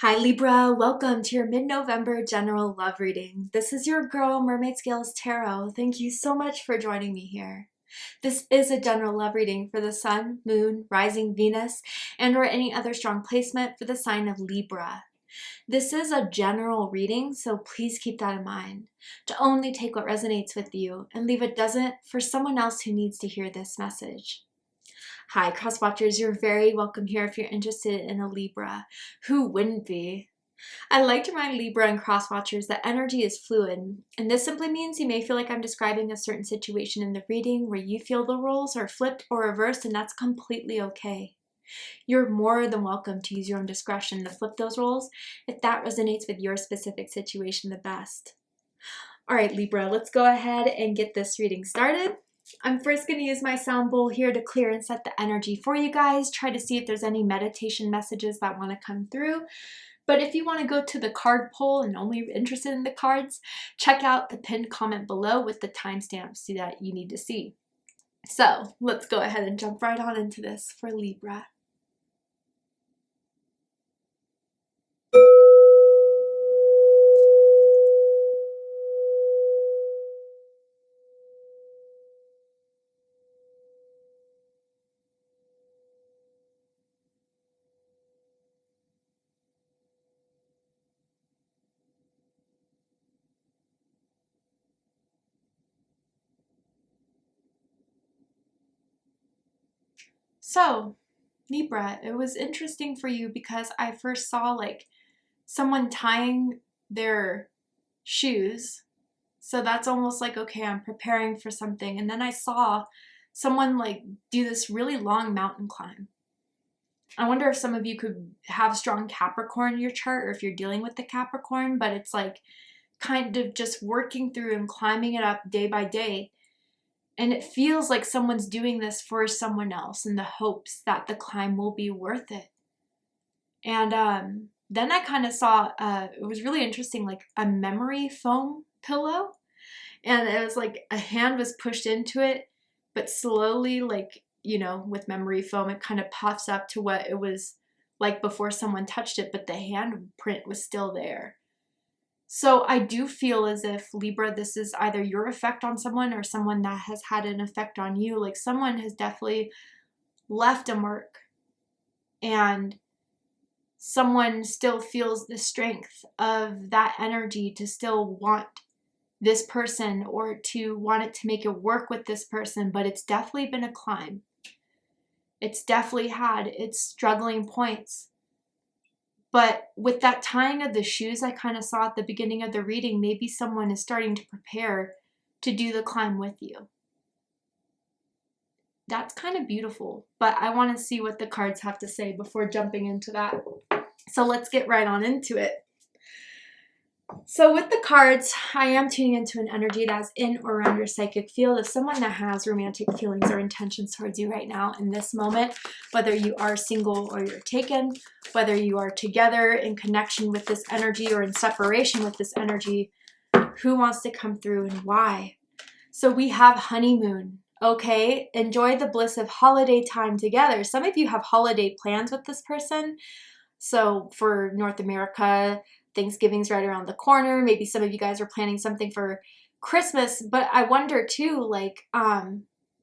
Hi Libra, welcome to your mid-November general love reading. This is your girl Mermaid Scales Tarot. Thank you so much for joining me here. This is a general love reading for the Sun, Moon, Rising Venus, and or any other strong placement for the sign of Libra. This is a general reading, so please keep that in mind. To only take what resonates with you and leave what doesn't for someone else who needs to hear this message. Hi, cross watchers, you're very welcome here if you're interested in a Libra. Who wouldn't be? I like to remind Libra and cross watchers that energy is fluid, and this simply means you may feel like I'm describing a certain situation in the reading where you feel the roles are flipped or reversed, and that's completely okay. You're more than welcome to use your own discretion to flip those roles if that resonates with your specific situation the best. All right, Libra, let's go ahead and get this reading started. I'm first going to use my sound bowl here to clear and set the energy for you guys. Try to see if there's any meditation messages that want to come through. But if you want to go to the card poll and only interested in the cards, check out the pinned comment below with the timestamps that you need to see. So let's go ahead and jump right on into this for Libra. So, Libra, it was interesting for you because I first saw like someone tying their shoes. So that's almost like, okay, I'm preparing for something. And then I saw someone like do this really long mountain climb. I wonder if some of you could have strong Capricorn in your chart or if you're dealing with the Capricorn, but it's like kind of just working through and climbing it up day by day. And it feels like someone's doing this for someone else in the hopes that the climb will be worth it. And then I kind of saw, it was really interesting, like a memory foam pillow. And it was like a hand was pushed into it, but slowly, like, you know, with memory foam, it kind of puffs up to what it was like before someone touched it, but the handprint was still there. So I do feel as if, Libra, this is either your effect on someone or someone that has had an effect on you. Like someone has definitely left a mark and someone still feels the strength of that energy to still want this person or to want it to make it work with this person, but it's definitely been a climb. It's definitely had its struggling points. But with that tying of the shoes I kind of saw at the beginning of the reading, maybe someone is starting to prepare to do the climb with you. That's kind of beautiful, but I want to see what the cards have to say before jumping into that. So let's get right on into it. So with the cards, I am tuning into an energy that's in or around your psychic field of someone that has romantic feelings or intentions towards you right now in this moment, whether you are single or you're taken, whether you are together in connection with this energy or in separation with this energy, who wants to come through and why. So we have honeymoon. Okay, enjoy the bliss of holiday time together. Some of you have holiday plans with this person. So for North America, Thanksgiving's right around the corner. Maybe some of you guys are planning something for Christmas, but I wonder too, like,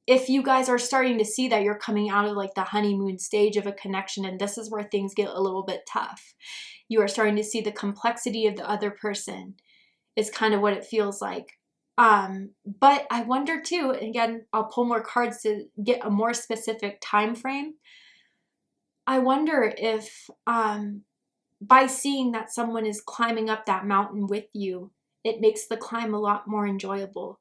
if you guys are starting to see that you're coming out of like the honeymoon stage of a connection, and this is where things get a little bit tough. You are starting to see the complexity of the other person is kind of what it feels like. But I wonder too, and again, I'll pull more cards to get a more specific time frame. I wonder if, by seeing that someone is climbing up that mountain with you, it makes the climb a lot more enjoyable,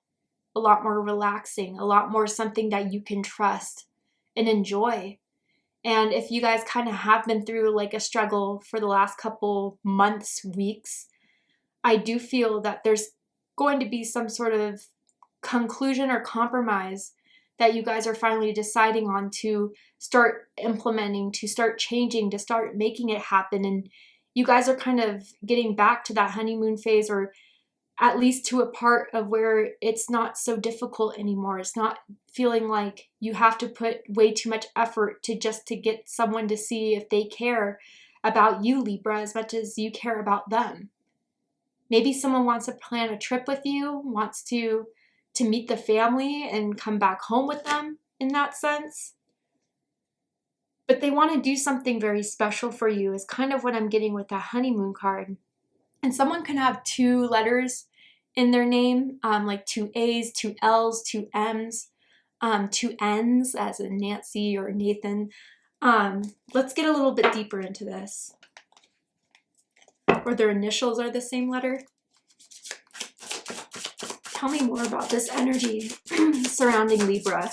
a lot more relaxing, a lot more something that you can trust and enjoy. And if you guys kind of have been through like a struggle for the last couple months, weeks, I do feel that there's going to be some sort of conclusion or compromise that you guys are finally deciding on to start implementing, to start changing, to start making it happen. And you guys are kind of getting back to that honeymoon phase, or at least to a part of where it's not so difficult anymore. It's not feeling like you have to put way too much effort to just to get someone to see if they care about you, Libra, as much as you care about them. Maybe someone wants to plan a trip with you, wants to meet the family and come back home with them in that sense. But they want to do something very special for you is kind of what I'm getting with that honeymoon card. And someone can have 2 letters in their name, like 2 A's, 2 L's, 2 M's, 2 N's as in Nancy or Nathan. Let's get a little bit deeper into this. Or their initials are the same letter. Tell me more about this energy surrounding Libra.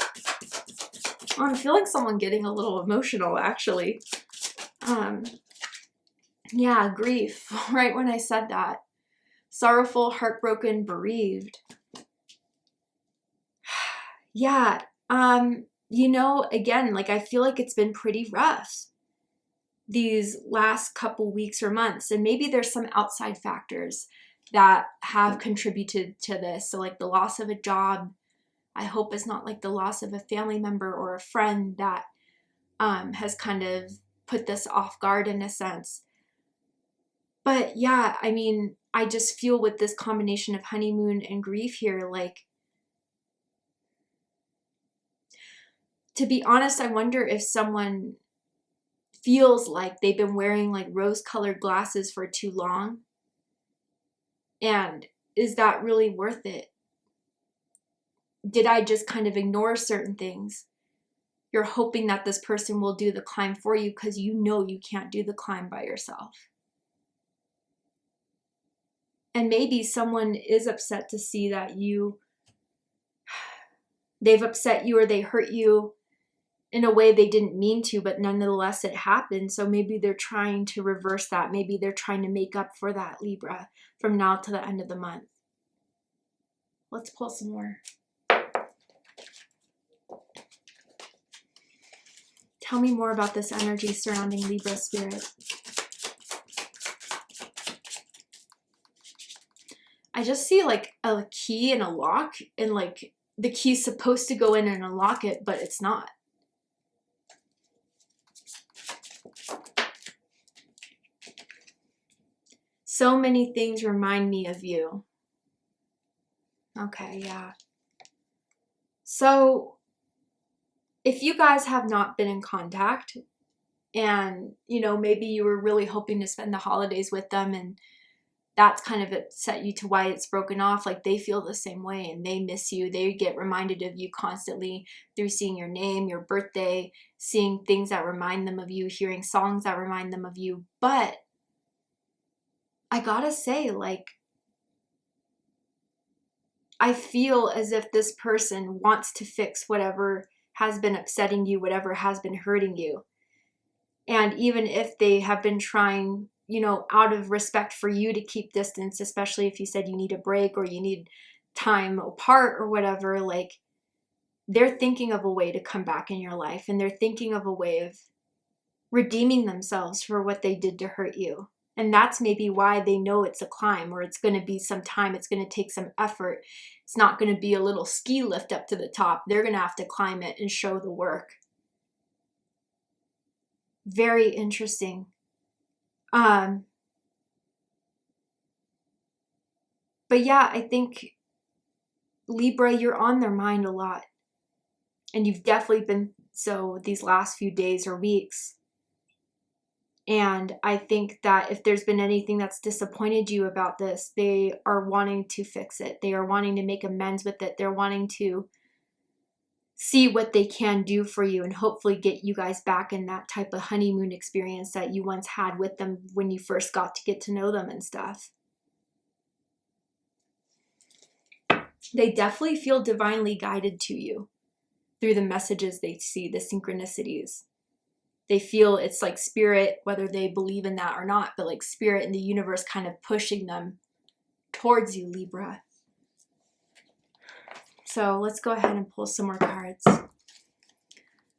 Oh, I'm feeling someone getting a little emotional, actually. Yeah, grief, right when I said that. Sorrowful, heartbroken, bereaved. Yeah, you know, again, like I feel like it's been pretty rough these last couple weeks or months. And maybe there's some outside factors that have contributed to this. So like the loss of a job, I hope it's not like the loss of a family member or a friend that has kind of put this off guard in a sense. But yeah, I mean, I just feel with this combination of honeymoon and grief here, like, to be honest, I wonder if someone feels like they've been wearing like rose-colored glasses for too long. And is that really worth it? Did I just kind of ignore certain things? You're hoping that this person will do the climb for you because you know you can't do the climb by yourself. And maybe someone is upset to see that they've upset you or they hurt you in a way they didn't mean to, but nonetheless it happened. So maybe they're trying to reverse that. Maybe they're trying to make up for that, Libra, from now to the end of the month. Let's pull some more. Tell me more about this energy surrounding Libra, Spirit. I just see like a key and a lock, and like the key's supposed to go in and unlock it, but it's not. So many things remind me of you. Okay, yeah. So if you guys have not been in contact and, you know, maybe you were really hoping to spend the holidays with them and that's kind of upset you to why it's broken off, like they feel the same way and they miss you. They get reminded of you constantly through seeing your name, your birthday, seeing things that remind them of you, hearing songs that remind them of you. But I gotta say, like, I feel as if this person wants to fix whatever has been upsetting you, whatever has been hurting you. And even if they have been trying, you know, out of respect for you to keep distance, especially if you said you need a break or you need time apart or whatever, like they're thinking of a way to come back in your life and they're thinking of a way of redeeming themselves for what they did to hurt you. And that's maybe why they know it's a climb, or it's going to be some time. It's going to take some effort. It's not going to be a little ski lift up to the top. They're going to have to climb it and show the work. Very interesting. But yeah, I think Libra, you're on their mind a lot. And you've definitely been so these last few days or weeks. And I think that if there's been anything that's disappointed you about this, they are wanting to fix it. They are wanting to make amends with it. They're wanting to see what they can do for you and hopefully get you guys back in that type of honeymoon experience that you once had with them when you first got to get to know them and stuff. They definitely feel divinely guided to you through the messages they see, the synchronicities. They feel it's like spirit, whether they believe in that or not, but like spirit in the universe kind of pushing them towards you, Libra. So let's go ahead and pull some more cards.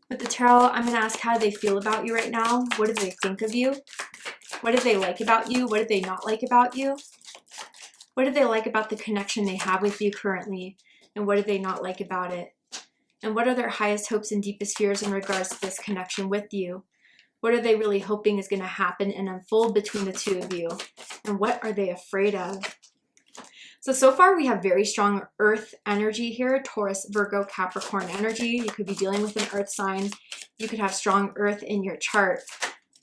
With the tarot, I'm going to ask how do they feel about you right now? What do they think of you? What do they like about you? What do they not like about you? What do they like about the connection they have with you currently? And what do they not like about it? And what are their highest hopes and deepest fears in regards to this connection with you? What are they really hoping is going to happen and unfold between the two of you? And what are they afraid of? So far we have very strong earth energy here, Taurus, Virgo, Capricorn energy. You could be dealing with an earth sign. You could have strong earth in your chart.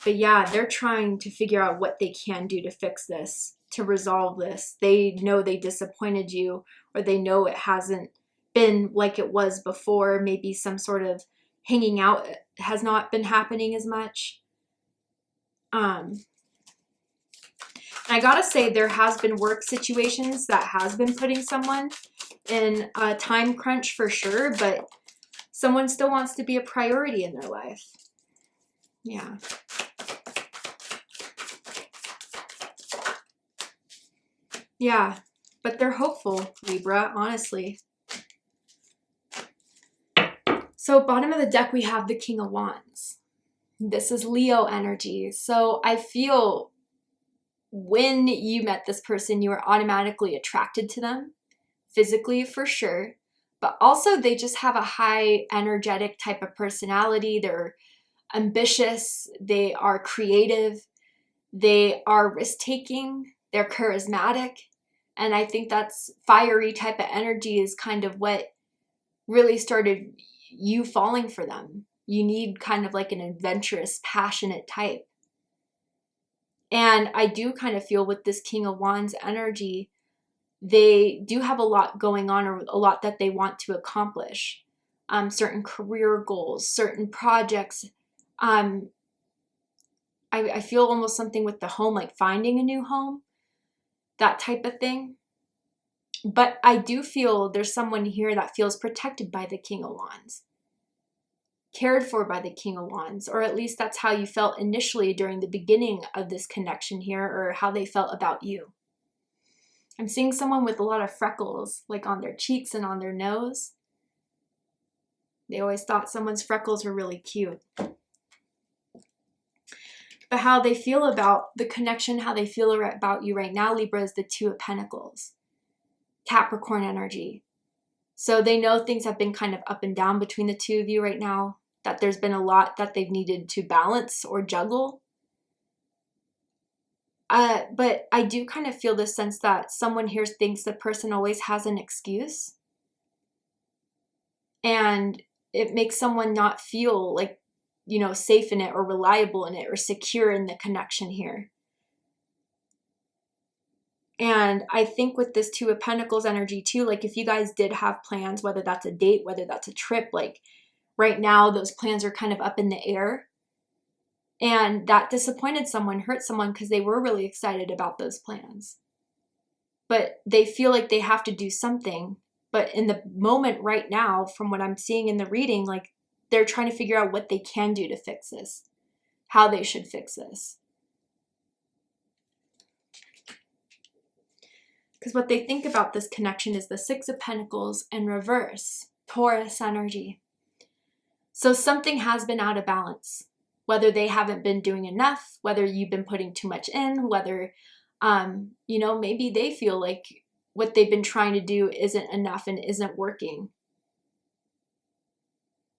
But yeah, they're trying to figure out what they can do to fix this, to resolve this. They know they disappointed you, or they know it hasn't been like it was before. Maybe some sort of hanging out has not been happening as much. I gotta say, there has been work situations that has been putting someone in a time crunch for sure, but someone still wants to be a priority in their life. Yeah. Yeah, but they're hopeful, Libra, honestly. So bottom of the deck, we have the King of Wands. This is Leo energy. So I feel when you met this person, you were automatically attracted to them, physically for sure, but also they just have a high energetic type of personality. They're ambitious, they are creative, they are risk-taking, they're charismatic, and I think that's fiery type of energy is kind of what really started you falling for them. You need kind of like an adventurous, passionate type. And I do kind of feel with this King of Wands energy, they do have a lot going on, or a lot that they want to accomplish. Certain career goals, certain projects. I feel almost something with the home, like finding a new home, that type of thing. But I do feel there's someone here that feels protected by the King of Wands, cared for by the King of Wands, or at least that's how you felt initially during the beginning of this connection here, or how they felt about you. I'm seeing someone with a lot of freckles, like on their cheeks and on their nose. They always thought someone's freckles were really cute. But how they feel about the connection, how they feel about you right now, Libra, is the Two of Pentacles. Capricorn energy. So they know things have been kind of up and down between the two of you right now, that there's been a lot that they've needed to balance or juggle. But I do kind of feel this sense that someone here thinks the person always has an excuse. And it makes someone not feel like, you know, safe in it or reliable in it or secure in the connection here. And I think with this Two of Pentacles energy too, like if you guys did have plans, whether that's a date, whether that's a trip, like right now those plans are kind of up in the air. And that disappointed someone, hurt someone, because they were really excited about those plans. But they feel like they have to do something. But in the moment right now, from what I'm seeing in the reading, like they're trying to figure out what they can do to fix this, how they should fix this. Because what they think about this connection is the Six of Pentacles in reverse, Taurus energy. So something has been out of balance. Whether they haven't been doing enough, whether you've been putting too much in, whether, you know, maybe they feel like what they've been trying to do isn't enough and isn't working.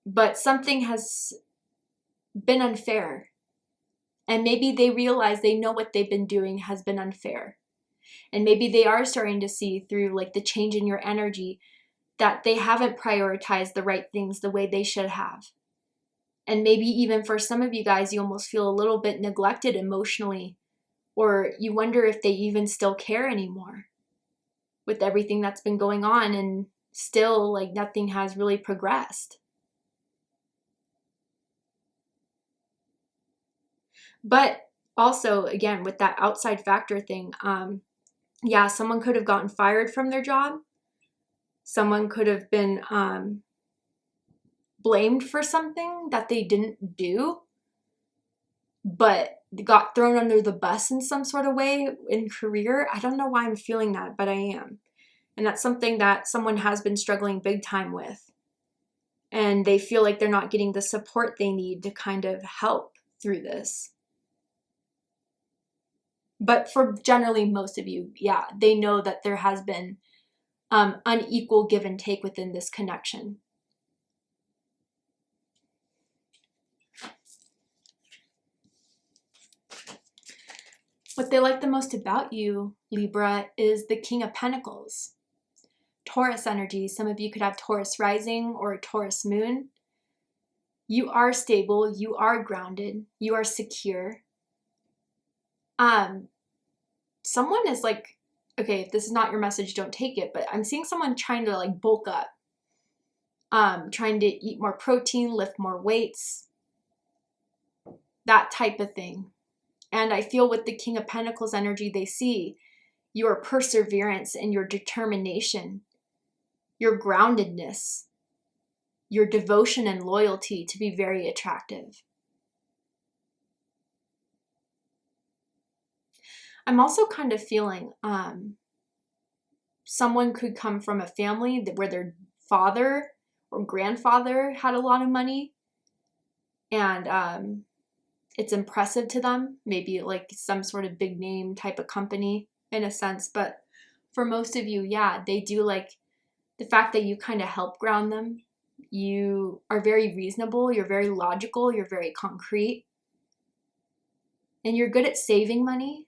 But something has been unfair. And maybe they realize they know what they've been doing has been unfair. And maybe they are starting to see through like the change in your energy that they haven't prioritized the right things the way they should have. And maybe even for some of you guys, you almost feel a little bit neglected emotionally, or you wonder if they even still care anymore with everything that's been going on, and still like nothing has really progressed. But also, again, with that outside factor thing, yeah, someone could have gotten fired from their job. Someone could have been blamed for something that they didn't do, but got thrown under the bus in some sort of way in career. I don't know why I'm feeling that, but I am. And that's something that someone has been struggling big time with. And they feel like they're not getting the support they need to kind of help through this. But for generally most of you, yeah, they know that there has been unequal give and take within this connection. What they like the most about you, Libra, is the King of Pentacles. Taurus energy. Some of you could have Taurus rising or a Taurus moon. You are stable. You are grounded. You are secure. Someone is like, okay, if this is not your message, don't take it, but I'm seeing someone trying to like bulk up, trying to eat more protein, lift more weights, that type of thing. And I feel with the King of Pentacles energy, they see your perseverance and your determination, your groundedness, your devotion and loyalty to be very attractive. I'm also kind of feeling someone could come from a family where their father or grandfather had a lot of money, and it's impressive to them, maybe like some sort of big name type of company in a sense. But for most of you, yeah, they do like the fact that you kind of help ground them. You are very reasonable, you're very logical, you're very concrete, and you're good at saving money.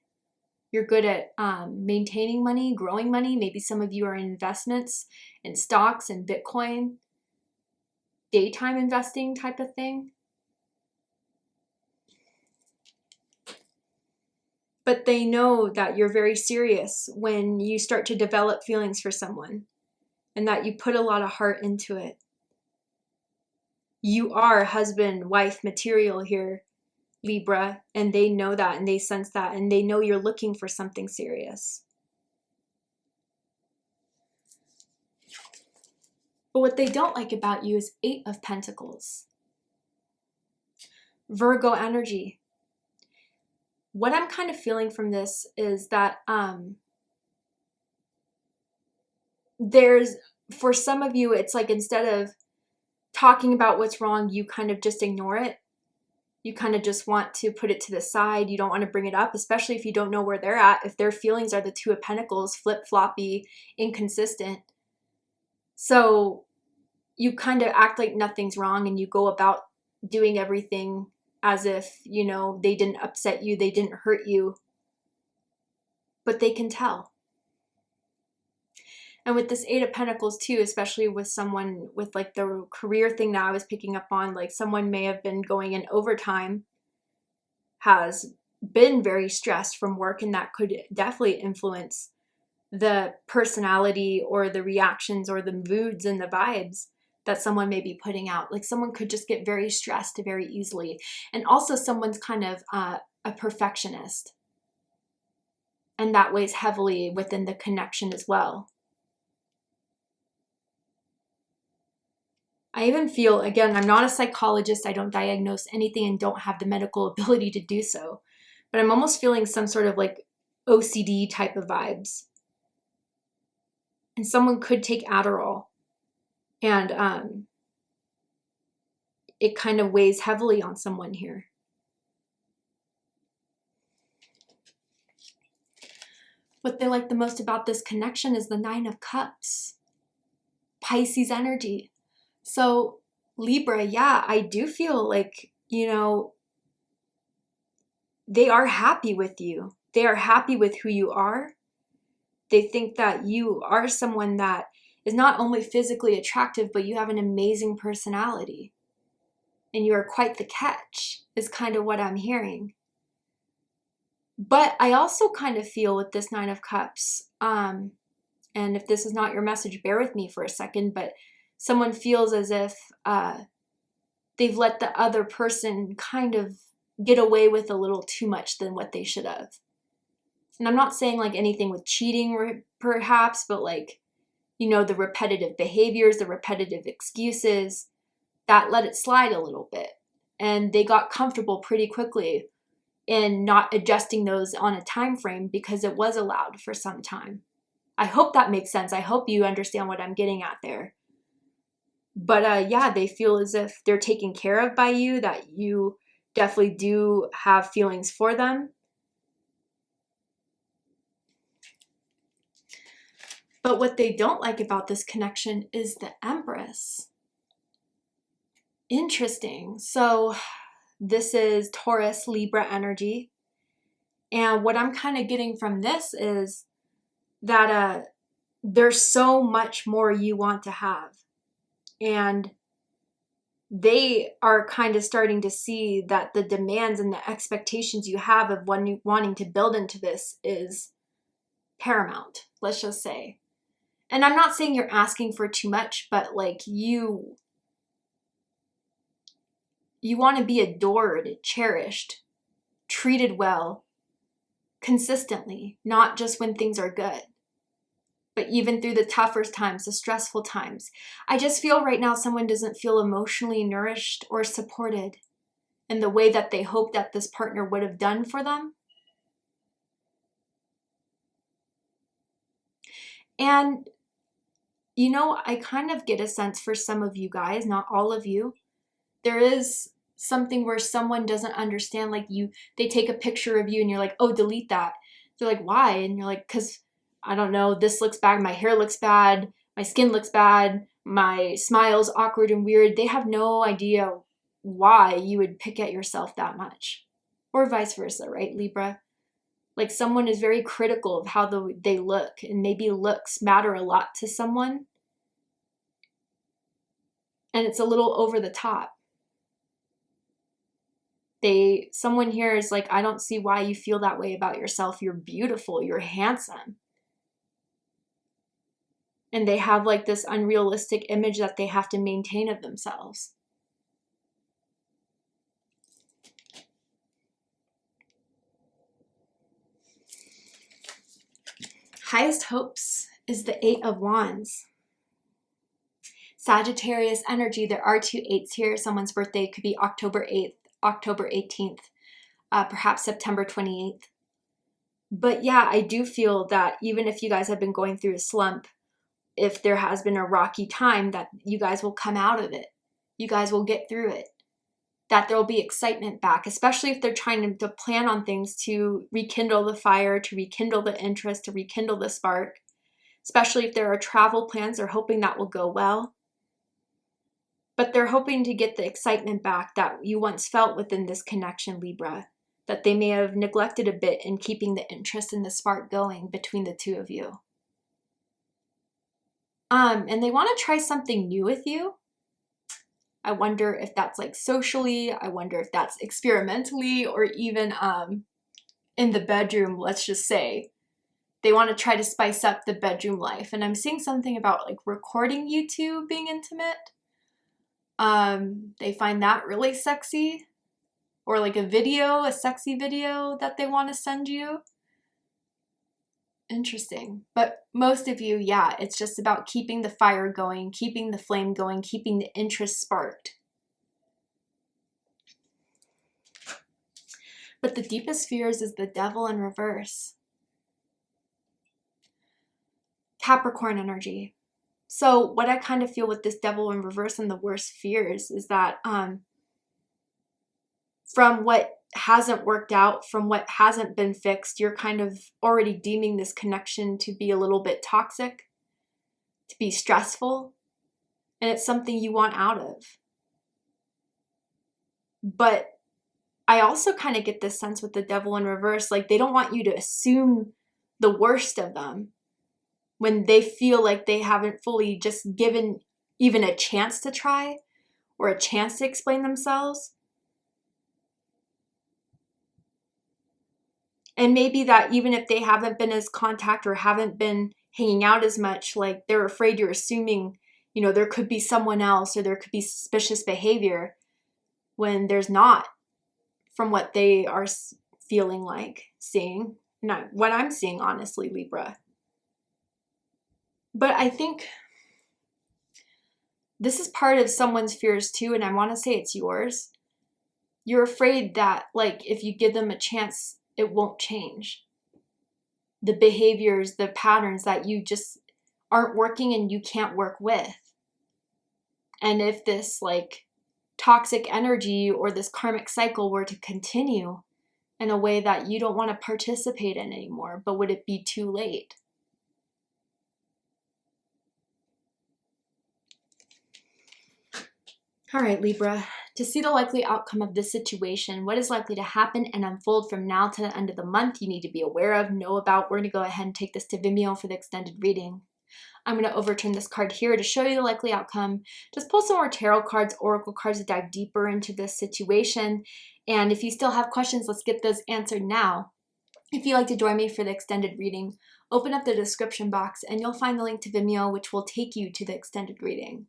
You're good at maintaining money, growing money. Maybe some of you are in investments, in stocks and Bitcoin, daytime investing type of thing. But they know that you're very serious when you start to develop feelings for someone and that you put a lot of heart into it. You are husband, wife material here, Libra, and they know that and they sense that and they know you're looking for something serious. But what they don't like about you is 8 of Pentacles. Virgo energy. What I'm kind of feeling from this is that there's, for some of you, it's like instead of talking about what's wrong, you kind of just ignore it. You kind of just want to put it to the side. You don't want to bring it up, especially if you don't know where they're at. If their feelings are the 2 of Pentacles, flip-floppy, inconsistent. So you kind of act like nothing's wrong and you go about doing everything as if, you know, they didn't upset you, they didn't hurt you. But they can tell. And with this 8 of Pentacles too, especially with someone with like the career thing that I was picking up on, like someone may have been going in overtime, has been very stressed from work, and that could definitely influence the personality or the reactions or the moods and the vibes that someone may be putting out. Like someone could just get very stressed very easily. And also someone's kind of a perfectionist. And that weighs heavily within the connection as well. I even feel, again, I'm not a psychologist, I don't diagnose anything and don't have the medical ability to do so, but I'm almost feeling some sort of like OCD type of vibes. And someone could take Adderall, and it kind of weighs heavily on someone here. What they like the most about this connection is the 9 of Cups. Pisces energy. So Libra, yeah, I do feel like, you know, they are happy with you. They are happy with who you are. They think that you are someone that is not only physically attractive, but you have an amazing personality. And you are quite the catch, is kind of what I'm hearing. But I also kind of feel with this 9 of Cups, and if this is not your message, bear with me for a second, but someone feels as if they've let the other person kind of get away with a little too much than what they should have. And I'm not saying like anything with cheating perhaps, but like, you know, the repetitive behaviors, the repetitive excuses, that let it slide a little bit. And they got comfortable pretty quickly in not adjusting those on a time frame because it was allowed for some time. I hope that makes sense. I hope you understand what I'm getting at there. But yeah, they feel as if they're taken care of by you, that you definitely do have feelings for them. But what they don't like about this connection is the Empress. Interesting. So this is Taurus, Libra energy. And what I'm kind of getting from this is that there's so much more you want to have. And they are kind of starting to see that the demands and the expectations you have of wanting to build into this is paramount, let's just say. And I'm not saying you're asking for too much, but like you want to be adored, cherished, treated well, consistently, not just when things are good, but even through the tougher times, the stressful times. I just feel right now someone doesn't feel emotionally nourished or supported in the way that they hope that this partner would have done for them. And, you know, I kind of get a sense for some of you guys, not all of you, there is something where someone doesn't understand, like they take a picture of you and you're like, oh, delete that. They're like, why? And you're like, because I don't know, this looks bad, my hair looks bad, my skin looks bad, my smile's awkward and weird. They have no idea why you would pick at yourself that much. Or vice versa, right, Libra? Like someone is very critical of how they look, and maybe looks matter a lot to someone. And it's a little over the top. Someone here is like, I don't see why you feel that way about yourself. You're beautiful, you're handsome. And they have like this unrealistic image that they have to maintain of themselves. Highest hopes is the 8 of Wands. Sagittarius energy. There are 2 8s here. Someone's birthday could be October 8th, October 18th, perhaps September 28th. But yeah, I do feel that even if you guys have been going through a slump, if there has been a rocky time, that you guys will come out of it. You guys will get through it. That there will be excitement back, especially if they're trying to plan on things to rekindle the fire, to rekindle the interest, to rekindle the spark. Especially if there are travel plans, they're hoping that will go well. But they're hoping to get the excitement back that you once felt within this connection, Libra, that they may have neglected a bit in keeping the interest and the spark going between the two of you. And they want to try something new with you. I wonder if that's like socially, I wonder if that's experimentally, or even in the bedroom, let's just say. They want to try to spice up the bedroom life. And I'm seeing something about like recording you two being intimate. They find that really sexy. Or like a sexy video that they want to send you. Interesting. But most of you, yeah, it's just about keeping the fire going, keeping the flame going, keeping the interest sparked. But the deepest fears is the devil in reverse. Capricorn energy. So what I kind of feel with this devil in reverse and the worst fears is that from what hasn't worked out, from what hasn't been fixed, you're kind of already deeming this connection to be a little bit toxic, to be stressful, and it's something you want out of. But I also kind of get this sense with the devil in reverse, like they don't want you to assume the worst of them when they feel like they haven't fully just given even a chance to try or a chance to explain themselves. And maybe that even if they haven't been as contact or haven't been hanging out as much, like they're afraid you're assuming, you know, there could be someone else or there could be suspicious behavior when there's not, from what they are feeling like seeing. Not what I'm seeing, honestly, Libra. But I think this is part of someone's fears too, and I want to say it's yours. You're afraid that, like, if you give them a chance, it won't change. The behaviors, the patterns that you just aren't working and you can't work with. And if this, like, toxic energy or this karmic cycle were to continue in a way that you don't want to participate in anymore, but would it be too late? All right, Libra, To see the likely outcome of this situation, what is likely to happen and unfold from now to the end of the month, you need to be aware of, know about. We're going to go ahead and take this to Vimeo for the extended reading. I'm going to overturn this card here to show you the likely outcome. Just pull some more tarot cards, oracle cards to dive deeper into this situation. And if you still have questions, let's get those answered now. If you'd like to join me for the extended reading, open up the description box and you'll find the link to Vimeo, which will take you to the extended reading.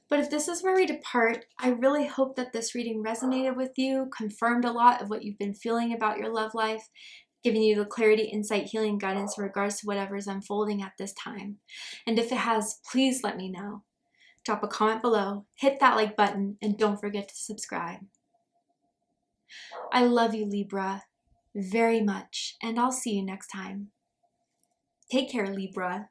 But if this is where we depart, I really hope that this reading resonated with you, confirmed a lot of what you've been feeling about your love life, giving you the clarity, insight, healing, guidance in regards to whatever is unfolding at this time. And if it has, please let me know. Drop a comment below, hit that like button, and don't forget to subscribe. I love you, Libra, very much, and I'll see you next time. Take care, Libra.